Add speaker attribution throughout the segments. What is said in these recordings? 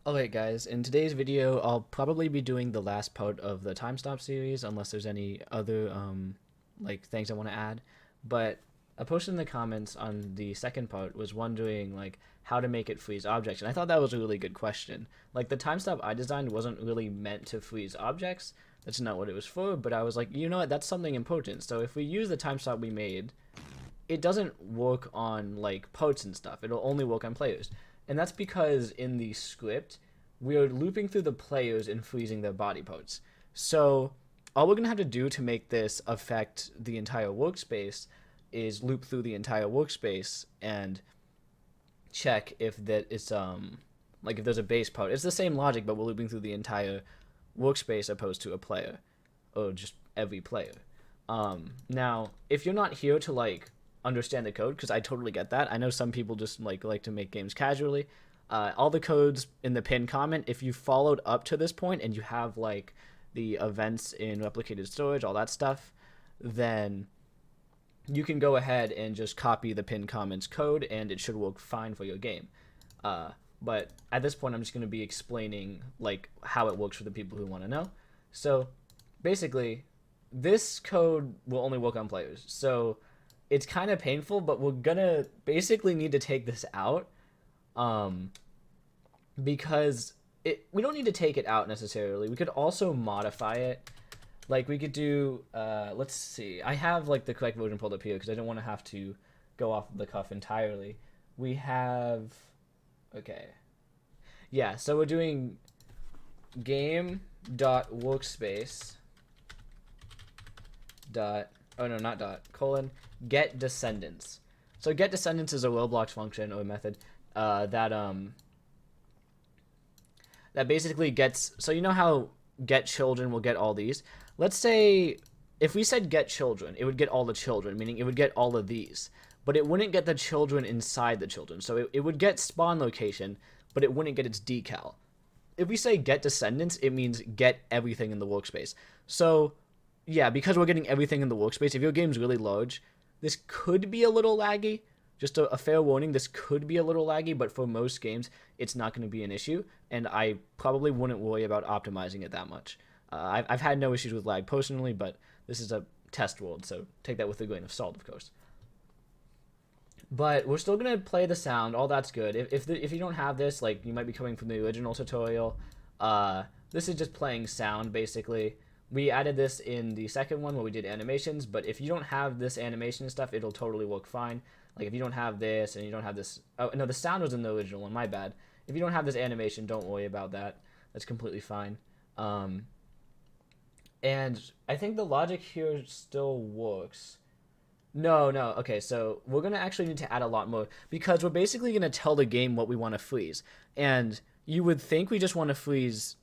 Speaker 1: Alright guys, in today's video I'll probably be doing the last part of the time stop series unless there's any other like things I want to add. But a person in the comments on the second part was wondering like how to make it freeze objects, and I thought that was a really good question. Like the time stop I designed wasn't really meant to freeze objects. That's not what it was for, but I was like, you know what, that's something important. So if we use the time stop we made, it doesn't work on like parts and stuff. It'll only work on players. And that's because in the script, we're looping through the players and freezing their body parts. So all we're going to have to do to make this affect the entire workspace is loop through the entire workspace and check if that it's like if there's a base part. It's the same logic, but we're looping through the entire workspace opposed to a player or just every player. Now, if you're not here to like understand the code, because I totally get that. I know some people just like to make games casually. All the codes in the pinned comment, if you followed up to this point and you have like the events in replicated storage, all that stuff, then you can go ahead and just copy the pinned comments code and it should work fine for your game. But at this point, I'm just going to be explaining like how it works for the people who want to know. So basically, this code will only work on players. So it's kind of painful, but we're gonna basically need to take this out, because we don't need to take it out necessarily. We could also modify it. Like we could do, let's see. I have like the correct version pulled up here because I don't want to have to go off the cuff entirely. We have, okay, yeah. So we're doing game.workspace dot, oh no, not dot, colon, get descendants. So get descendants is a Roblox function or method that basically gets, so you know how get children will get all these. Let's say if we said get children, it would get all the children, meaning it would get all of these, but it wouldn't get the children inside the children. So it would get spawn location, but it wouldn't get its decal. If we say get descendants, it means get everything in the workspace. So yeah, because we're getting everything in the workspace, if your game's really large, this could be a little laggy. Just a fair warning, this could be a little laggy, but for most games, it's not going to be an issue, and I probably wouldn't worry about optimizing it that much. I've had no issues with lag personally, but this is a test world, so take that with a grain of salt, of course. But we're still going to play the sound, all that's good. If you don't have this, like, you might be coming from the original tutorial, this is just playing sound, basically. We added this in the second one where we did animations, but if you don't have this animation stuff, it'll totally work fine. Like if you don't have this and you don't have this, oh no, the sound was in the original one, my bad. If you don't have this animation, don't worry about that. That's completely fine. And I think the logic here still works. No, okay, so we're going to actually need to add a lot more because we're basically going to tell the game what we want to freeze. And you would think we just want to freeze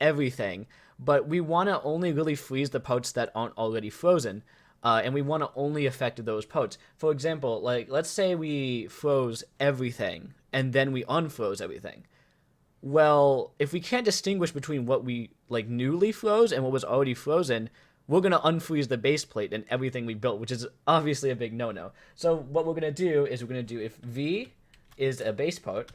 Speaker 1: everything, but we want to only really freeze the parts that aren't already frozen. And we want to only affect those parts. For example, like let's say we froze everything and then we unfroze everything. Well, if we can't distinguish between what we like newly froze and what was already frozen, we're gonna unfreeze the base plate and everything we built, which is obviously a big no-no. So what we're gonna do is we're gonna do if v is a base part,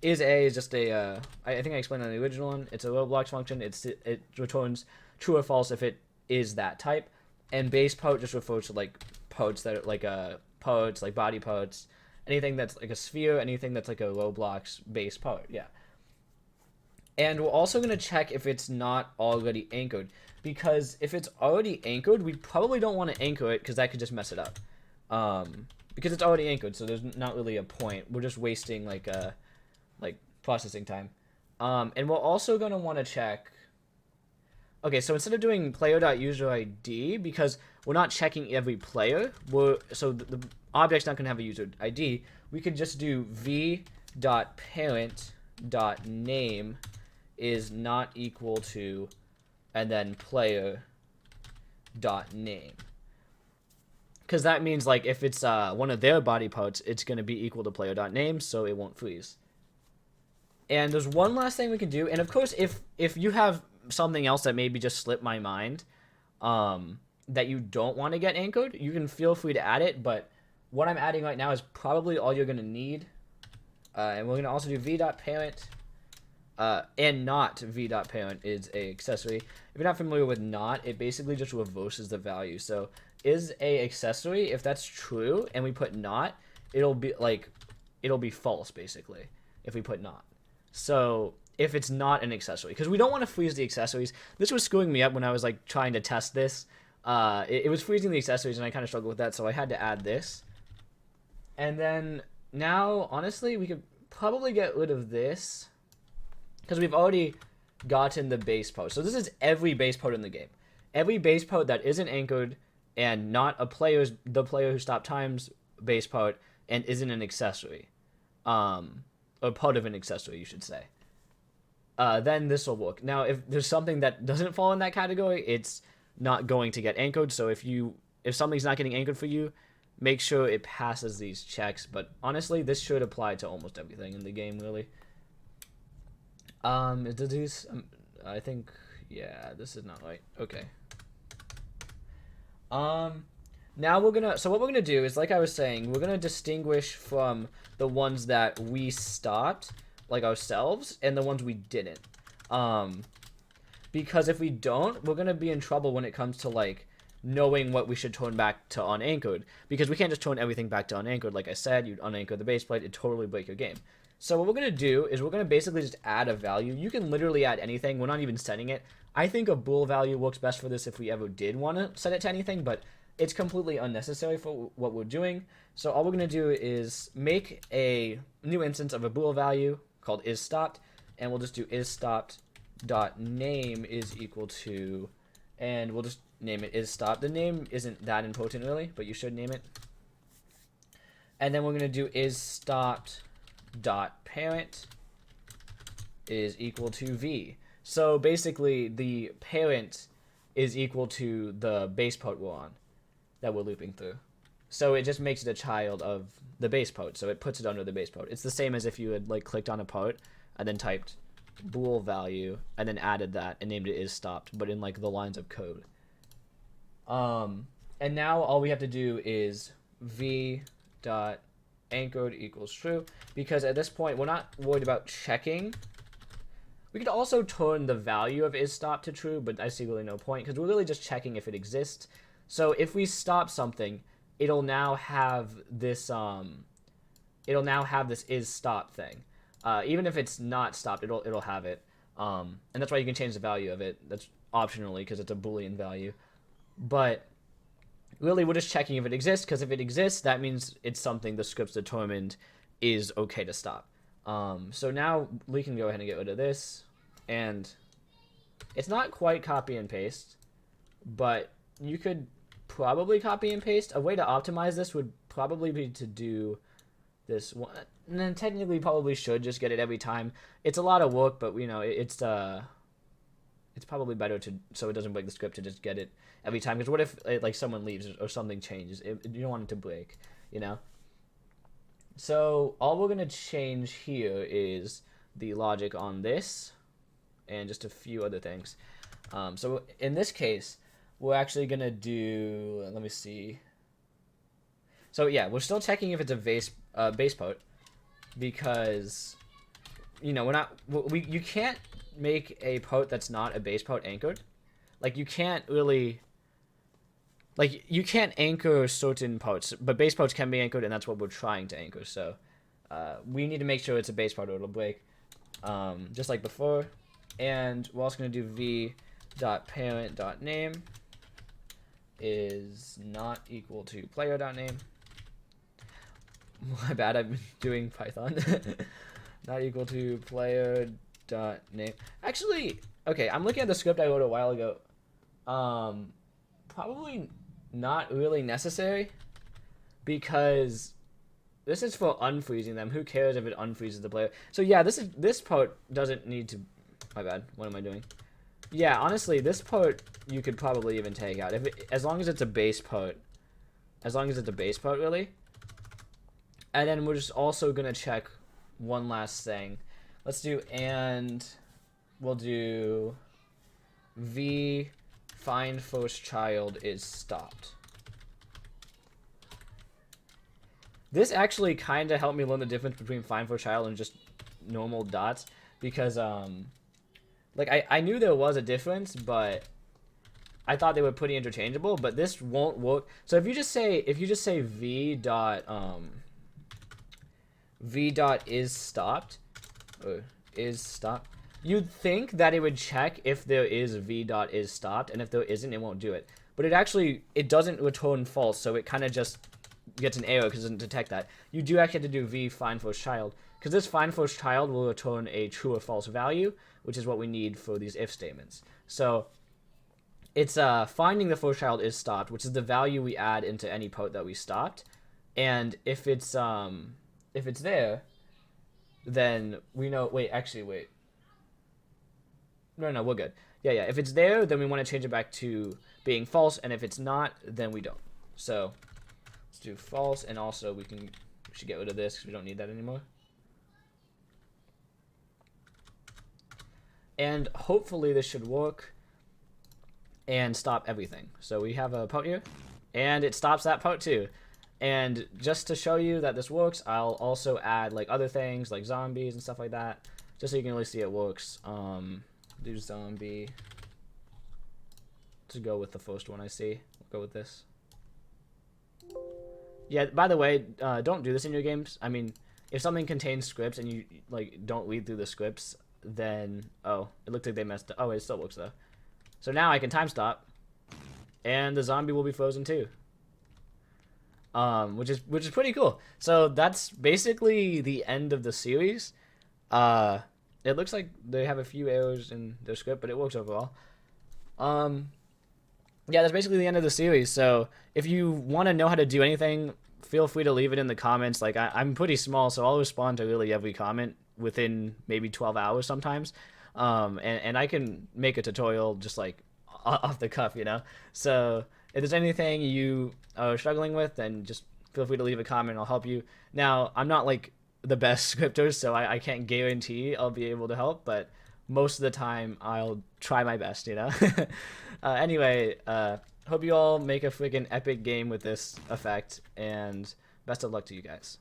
Speaker 1: is just a I think I explained on the original one. It's a Roblox function. It returns true or false if it is that type. And base part just refers to like parts that are like parts, like body parts, anything that's like a sphere, anything that's like a Roblox base part, yeah. And we're also gonna check if it's not already anchored, because if it's already anchored, we probably don't want to anchor it because that could just mess it up. Because it's already anchored, so there's not really a point. We're just wasting like processing time. And we're also gonna want to check. Okay, so instead of doing player.userID, because we're not checking every player, so the object's not going to have a user ID, we could just do v.parent.name is not equal to, and then player.name. Because that means, like, if it's one of their body parts, it's going to be equal to player.name, so it won't freeze. And there's one last thing we can do, and of course, if you have something else that maybe just slipped my mind that you don't want to get anchored, you can feel free to add it, but what I'm adding right now is probably all you're going to need. And we're going to also do v.parent And not v.parent is a accessory. If you're not familiar with not, it basically just reverses the value. So is a accessory, if that's true and we put not, it'll be false basically if we put not. So if it's not an accessory, because we don't want to freeze the accessories. This was screwing me up when I was like trying to test this. It was freezing the accessories and I kind of struggled with that, so I had to add this. And then now, honestly, we could probably get rid of this because we've already gotten the base post. So this is every base post in the game. Every base post that isn't anchored and not the player who stopped times base post and isn't an accessory. Or part of an accessory, you should say. Then this will work. Now, if there's something that doesn't fall in that category, it's not going to get anchored. So if something's not getting anchored for you, make sure it passes these checks. But honestly, this should apply to almost everything in the game, really. I think, yeah, this is not right. Okay. Now what we're gonna do is, like I was saying, we're gonna distinguish from the ones that we stopped, like ourselves, and the ones we didn't. Because if we don't, we're gonna be in trouble when it comes to like knowing what we should turn back to unanchored, because we can't just turn everything back to unanchored. Like I said, you'd unanchor the base plate, it'd totally break your game. So what we're gonna do is we're gonna basically just add a value. You can literally add anything. We're not even setting it. I think a bool value works best for this if we ever did want to set it to anything, but it's completely unnecessary for what we're doing. So all we're going to do is make a new instance of a bool value called isStopped, and we'll just do isStopped.name is equal to, and we'll just name it isStopped. The name isn't that important really, but you should name it. And then we're going to do isStopped.parent is equal to v. So basically the parent is equal to the base post we're on, that we're looping through. So it just makes it a child of the base post, so it puts it under the base post. It's the same as if you had like clicked on a part and then typed bool value and then added that and named it isStopped, but in like the lines of code. And now all we have to do is v.anchored equals true, because at this point we're not worried about checking. We could also turn the value of isStopped to true, but I see really no point because we're really just checking if it exists. So if we stop something, it'll now have this isStopped thing. Even if it's not stopped, it'll have it. And that's why you can change the value of it. That's optionally because it's a Boolean value. But really, we're just checking if it exists, because if it exists, that means it's something the script's determined is okay to stop. So now we can go ahead and get rid of this, and it's not quite copy and paste, but you could probably copy and paste. A way to optimize this would probably be to do this one, and then technically probably should just get it every time. It's a lot of work, but you know, it's probably better to, so it doesn't break the script, to just get it every time, because what if like someone leaves or something changes? You don't want it to break, you know? So all we're going to change here is the logic on this and just a few other things. So in this case, we're actually going to do, let me see. So yeah, we're still checking if it's a base post, because, you know, you can't make a post that's not a base post anchored. Like you can't really, like, you can't anchor certain posts, but base posts can be anchored, and that's what we're trying to anchor. So we need to make sure it's a base post or it'll break, just like before. And we're also going to do v.parent.name is not equal to player.name. My bad, I've been doing Python. Not equal to player.name. Actually, okay, I'm looking at the script I wrote a while ago. Probably not really necessary, because this is for unfreezing them. Who cares if it unfreezes the player? So yeah, this part doesn't need to. My bad. What am I doing? Yeah, honestly, this part you could probably even take out as long as it's a base part. As long as it's a base part, really. And then we're just also gonna check one last thing. Let's do, and we'll do v find first child is stopped. This actually kind of helped me learn the difference between find first child and just normal dots, because like I knew there was a difference, but I thought they were pretty interchangeable. But this won't work. So if you just say v dot is stopped, or is stopped, you'd think that it would check if there is v dot is stopped, and if there isn't, it won't do it. But it doesn't return false, so it kind of just gets an error because it doesn't detect that. You do actually have to do v find first child, because this find first child will return a true or false value, which is what we need for these if statements. So it's finding the first child is stopped, which is the value we add into any part that we stopped, and if it's there, then we know. Wait. No, we're good. Yeah. If it's there, then we want to change it back to being false, and if it's not, then we don't. So let's do false, and also we should get rid of this because we don't need that anymore. And hopefully this should work and stop everything. So we have a part here, and it stops that part too. And just to show you that this works, I'll also add like other things like zombies and stuff like that, just so you can really see it works. Do zombie. To go with the first one I see. We'll go with this. Yeah, by the way, don't do this in your games. I mean, if something contains scripts and you like don't read through the scripts, then it looked like they messed up. Oh, it still works though. So now I can time stop, and the zombie will be frozen too. Which is pretty cool. So that's basically the end of the series. It looks like they have a few errors in their script, but it works overall. Yeah, that's basically the end of the series. So if you want to know how to do anything, feel free to leave it in the comments. Like I'm pretty small, so I'll respond to really every comment within maybe 12 hours sometimes. And I can make a tutorial just like off the cuff, you know? So if there's anything you are struggling with, then just feel free to leave a comment. I'll help you. Now, I'm not like the best scripter, so I can't guarantee I'll be able to help, but most of the time I'll try my best, you know? Anyway, hope you all make a freaking epic game with this effect, and best of luck to you guys.